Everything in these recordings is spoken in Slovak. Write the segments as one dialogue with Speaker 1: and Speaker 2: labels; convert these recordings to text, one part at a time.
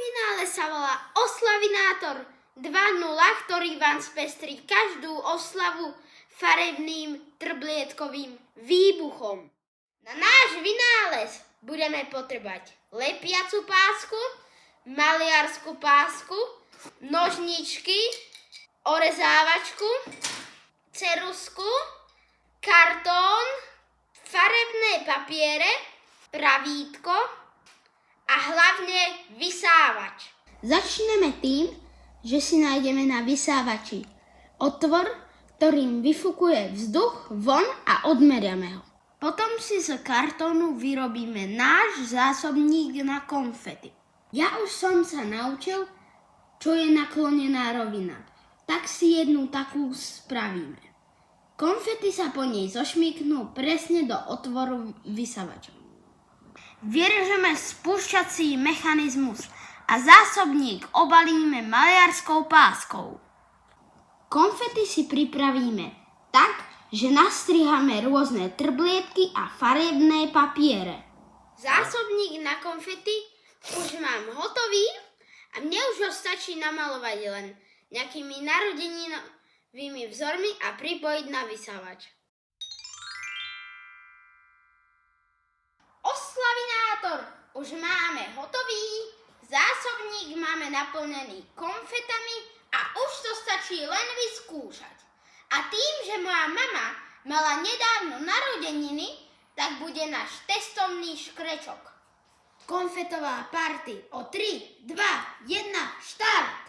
Speaker 1: vynález sa volá Oslavinátor 2.0, ktorý vám spestrí každú oslavu farebným trblietkovým výbuchom. Na náš vynález budeme potrebovať lepiacu pásku, maliarsku pásku, nožničky, orezávačku, ceruzku, kartón, farebné papiere, pravítko a hlavne vysávač. Začneme tým, že si nájdeme na vysávači otvor, ktorým vyfukuje vzduch von a odmeriame ho. Potom si z kartónu vyrobíme náš zásobník na konfety. Ja už som sa naučil, čo je naklonená rovina, tak si jednu takú spravíme. Konfety sa po nej zošmyknú presne do otvoru vysávača. Vyrežeme spúšťací mechanizmus a zásobník obalíme maliarskou páskou. Konfety si pripravíme tak, že nastrihame rôzne trblietky a farebné papiere. Zásobník na konfety už mám hotový a mne už ho stačí namalovať len nejakými narodeninovými vzormi a pripojiť na vysávač. Oslavinátor už máme hotový, zásobník máme naplnený konfetami a už to stačí len vyskúšať. A tým, že moja mama mala nedávno narodeniny, tak bude náš testovný škrečok. Konfetová party o 3, 2, 1, štart!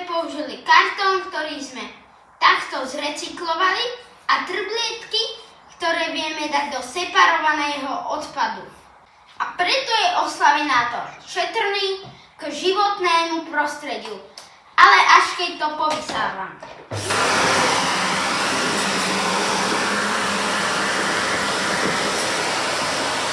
Speaker 1: Použili kartón, ktorý sme takto zrecyklovali a trblietky, ktoré vieme dať do separovaného odpadu. A preto je oslavinátor šetrný k životnému prostrediu, ale až keď to povysávam.